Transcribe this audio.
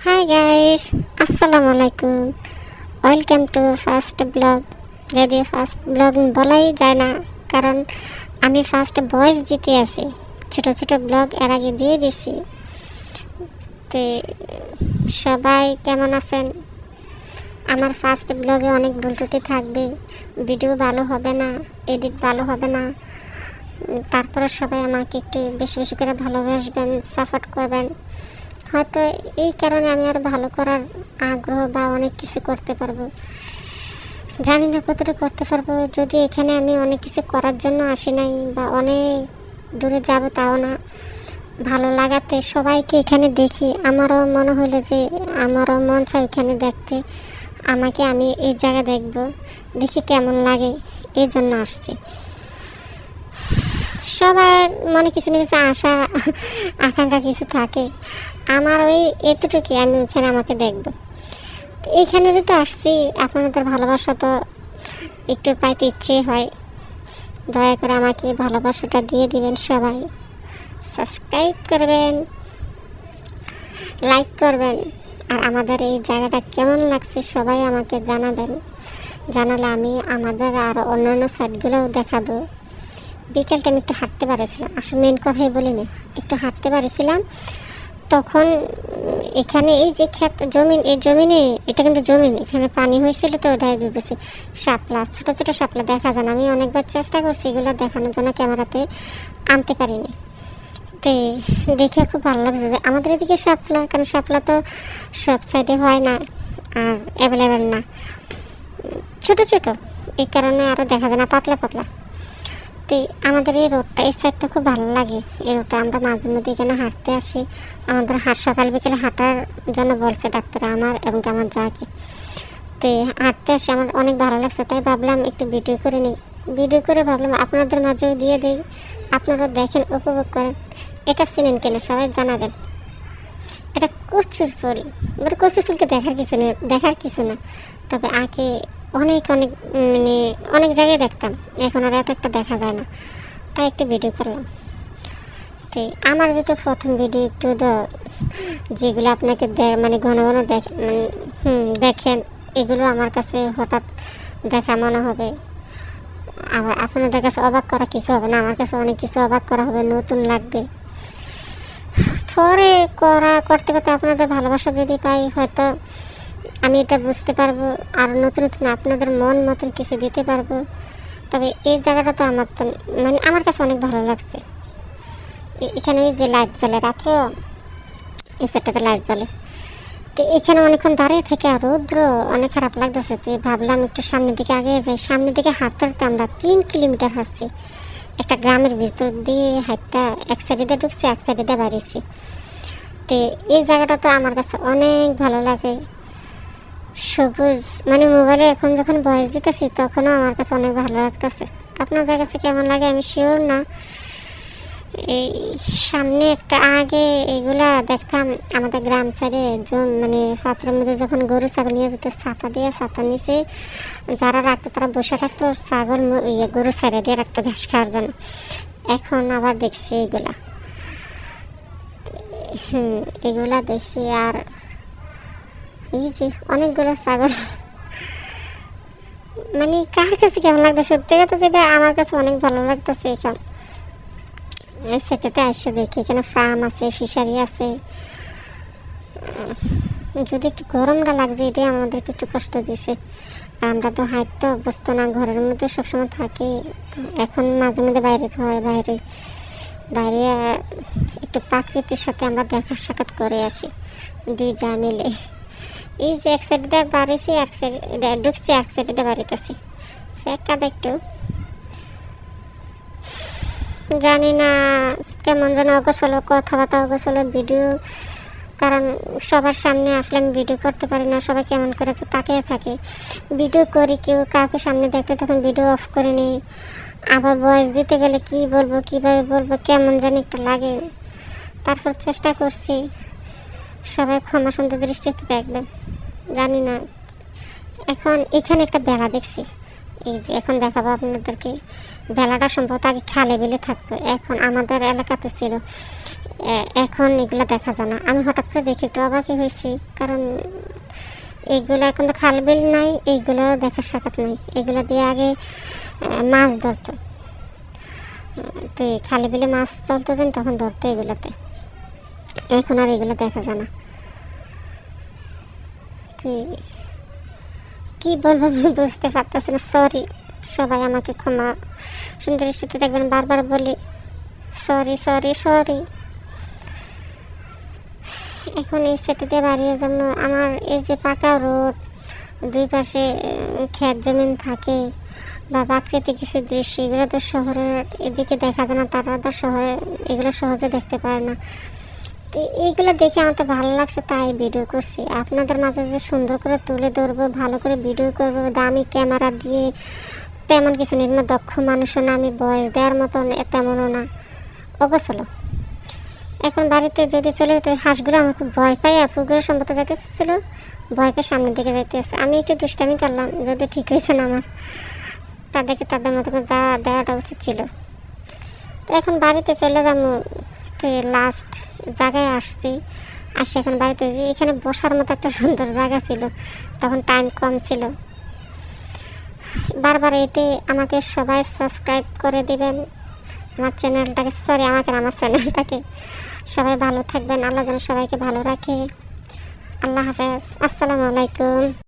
Hi guys, আসসালামু আলাইকুম। Welcome to first blog. যদিও ফার্স্ট ব্লগ বলাই যায় না, কারণ আমি ফার্স্ট ভয়েস দিতে আছি। ছোট ছোট ব্লগ এর আগে দিয়ে দিছি। তো সবাই কেমন আছেন? আমার ফার্স্ট ব্লগে অনেক ভুল ত্রুটি থাকবে, ভিডিও ভালো হবে না, এডিট ভালো হবে না। তারপরে সবাই আমাকে একটু বেশি বেশি করে ভালোবাসবেন, সাপোর্ট করবেন। হয়তো এই কারণে আমি আর ভালো করার আগ্রহ বা অনেক কিছু করতে পারবো, জানি না কতটা করতে পারবো। যদি এখানে আমি অনেক কিছু করার জন্য আসি নাই বা অনেক দূরে যাব তাও না, ভালো লাগাতে সবাইকে এখানে দেখি আমারও মনে হলো যে আমারও মন চায় এখানে দেখতে। আমাকে আমি এই জায়গা দেখবো, দেখি কেমন লাগে, এই জন্য আসছি। সবার মনে কিছু না কিছু আশা আকাঙ্ক্ষা কিছু থাকে, আমার ওই এতটুকু আমি ওখানে আমাকে দেখবো। এইখানে যেহেতু আসছি, আপনাদের ভালোবাসা তো একটু পাইতে ইচ্ছে হয়। দয়া করে আমাকে ভালোবাসাটা দিয়ে দিবেন সবাই। সাবস্ক্রাইব করবেন, লাইক করবেন, আর আমাদের এই জায়গাটা কেমন লাগছে সবাই আমাকে জানাবেন। জানালে আমি আমাদের আর অন্যান্য সাইটগুলোও দেখাবো। বিকেলটা আমি একটু হাঁটতে পারেছিলাম, আসলে মেন কথাই বলিনি, একটু হাঁটতে পারেছিলাম। তখন এখানে এই যে ক্ষেত জমিন, এই জমিনে, এটা কিন্তু জমিন, এখানে পানি হয়েছিল তো ওটাই ডুবেছে। শাপলা, ছোটো ছোটো শাপলা দেখা যায় না। আমি অনেকবার চেষ্টা করছি এগুলো দেখানোর জন্য, ক্যামেরাতে আনতে পারিনি। তো দেখে খুব ভালো লাগছে যে আমাদের এদিকে শাপলা, কারণ শাপলা তো সব সাইডে হয় না আর অ্যাভেলেবেল না, ছোটো ছোটো, এই কারণে আরও দেখা যায় না, পাতলা পাতলা। তো আমাদের এই রোডটা, এই সাইডটা খুব ভালো লাগে। এই রোডটা আমরা মাঝে মধ্যে এখানে হাঁটতে আসি। আমাদের সকাল বিকেলে হাঁটার জন্য বলছে ডাক্তার আমার এবং আমার যাকে। তো হাঁটতে আসি, আমার অনেক ভালো লাগছে, তাই ভাবলাম একটু ভিডিও করে নিই। ভিডিও করে ভাবলাম আপনাদের মাঝেও দিয়ে দিই, আপনারা দেখেন, উপভোগ করেন। এটা চিনেন কিনা সবাই জানাবেন। এটা কচুর ফুল। কচুর ফুলকে দেখার কিছু না, তবে আগে অনেক অনেক মানে অনেক জায়গায় দেখতাম, এখন আর এত একটা দেখা যায় না, তাই একটু ভিডিও করলাম। তো আমার যেহেতু প্রথম ভিডিও, একটু যেগুলো আপনাকে মানে ঘন ঘন দেখেন, এগুলো আমার কাছে হঠাৎ দেখা মনে হবে। আবার আপনাদের কাছে অবাক করা কিছু হবে না, আমার কাছে অনেক কিছু অবাক করা হবে, নতুন লাগবে। পরে করতে করতে আপনাদের ভালোবাসা যদি পাই, হয়তো আমি এটা বুঝতে পারবো, আর নতুন নতুন আপনাদের মন মতন কিছু দিতে পারবো। তবে এই জায়গাটা তো আমার তো মানে আমার কাছে অনেক ভালো লাগছে। এখানে ওই যে লাইট জ্বলে রাত্রেও, এই সেটটাতে লাইট জ্বলে। তো এখানে অনেকক্ষণ দাঁড়িয়ে থেকে আর রৌদ্র অনেক খারাপ লাগতেছে। তো ভাবলাম একটু সামনের দিকে আগে যাই। সামনের দিকে হাঁটতে হাঁটতে আমরা 3 কিলোমিটার হাঁটছি। একটা গ্রামের ভিতর দিয়ে হাঁটটা এক সাইডে দিয়ে ঢুকছি, এক সাইডে দিয়ে বাড়িয়েছি। তো এই জায়গাটা তো আমার কাছে অনেক ভালো লাগে, সবুজ। মানে মোবাইলে এখন যখন ভয়েস দিতেছি তখনও আমার কাছে অনেক ভালো লাগতেছে। আপনাদের কাছে কেমন লাগে আমি শিওর না। এই সামনে একটা আগে এগুলা দেখতাম আমাদের গ্রাম সাইডে, মানে পাত্রের মধ্যে যখন গরু ছাগল নিয়ে যেত, ছাতা দিয়ে, ছাতার নিচে যারা রাখতো তারা বসে থাকতো, ছাগল গরু ছেড়ে দিয়ে রাখতো ঘাস খাওয়ার জন্য। এখন আবার দেখছি এগুলা, এগুলা দেখছি। আর এই যে অনেকগুলো ছাগল, মানে কার কাছে কেমন লাগতো, সত্যি কথা যেটা আমার কাছে অনেক ভালো লাগতেছে। এখন সেটাতে এসে দেখি এখানে ফার্ম আছে, ফিশারি আছে। যদি একটু গরমটা লাগছে, এটাই আমাদেরকে একটু কষ্ট দিছে। আমরা তো হাইটটা অভ্যস্ত না, ঘরের মধ্যে সবসময় থাকি। এখন মাঝে মধ্যে বাইরে হয়, বাইরে বাইরে একটু প্রাকৃতির সাথে আমরা দেখা সাক্ষাৎ করে আসি দুই যা মিলে। এই যে এক সাইডে বাড়িছি, এক সাইডে ঢুকছি, এক সাইডে বাড়িতেছি। কাদা একটু জানি না কেমন যেন অগোছল কথাবার্তা, অগোছল ভিডিও, কারণ সবার সামনে আসলে আমি ভিডিও করতে পারি না। সবাই কেমন করেছে তাকিয়ে থাকে। ভিডিও করি, কেউ কাউকে সামনে দেখলে তখন ভিডিও অফ করে নিই। আবার ভয়েস দিতে গেলে কি বলবো, কিভাবে বলবো, কেমন জানি একটা লাগে। তারপর চেষ্টা করছি, সবাই ক্ষমা সুন্দর দৃষ্টিতে দেখবেন। জানি না, এখন এখানে একটা বেড়া দেখছি, এই যে এখন দেখাবো আপনাদেরকে। বেলাটা সম্ভবত আগে খালে বিলে থাকতো, এখন আমাদের এলাকাতে ছিল, এখন এগুলো দেখা যায় না। আমি হঠাৎ করে দেখে একটু অবাকই হয়েছি, কারণ এইগুলো এখন তো খাল বিল নাই, এইগুলোর দেখার সাক্ষাৎ নাই। এগুলো দিয়ে আগে মাছ ধরতো, তো খালে বিলে মাছ চলতো যেন তখন ধরতো এগুলোতে, এখন আর এগুলো দেখা যায় না। তো কি বলবো বুঝতে পারতেছি না, সরি, সবাই আমাকে ক্ষমা সুন্দর দৃষ্টিতে দেখবেন। বারবার বলি সরি সরি সরি। এখন এই সেটিতে বাড়ির জন্য আমার এই যে পাকা রোড, দুই পাশে ক্ষেত জমিন থাকে বা প্রাকৃতিক কিছু দৃশ্য, এগুলো তো শহরের এদিকে দেখা যায় না, তারা তো শহরে এগুলো সহজে দেখতে পারে না। তো এইগুলো দেখে আমার তো ভালো লাগছে, তাই ভিডিও করছি। আপনাদের মাঝে যে সুন্দর করে তুলে ধরবো, ভালো করে ভিডিও করবো, দামি ক্যামেরা দিয়ে তেমন কিছু নির্মা দক্ষ মানুষও না, আমি বয়স দেওয়ার মতন তেমনও না, অগোছলো। এখন বাড়িতে যদি চলে যেতে হাঁসগুলো আমার খুব ভয় পাই, আপুগুলো সম্ভবত যাইতেছিল, ভয় পেয়ে সামনের দিকে যাইতেছে। আমি একটু দুষ্টামি করলাম, যদি ঠিক হয়েছে না আমার, তাদেরকে তাদের মতো যা দেওয়াটা উচিত ছিল। তো এখন বাড়িতে চলে যাবো, তো লাস্ট জায়গায় আসছি। এখন বাড়িতে এখানে বসার মতো একটা সুন্দর জায়গা ছিল, তখন টাইম কম ছিল। বারবার এতে আমাকে সবাই সাবস্ক্রাইব করে দিবেন আমার চ্যানেলটাকে, সরি আমাকে আমার চ্যানেলটাকে। সবাই ভালো থাকবেন, আল্লাহ যেন সবাইকে ভালো রাখে। আল্লাহ হাফেজ, আসসালামু আলাইকুম।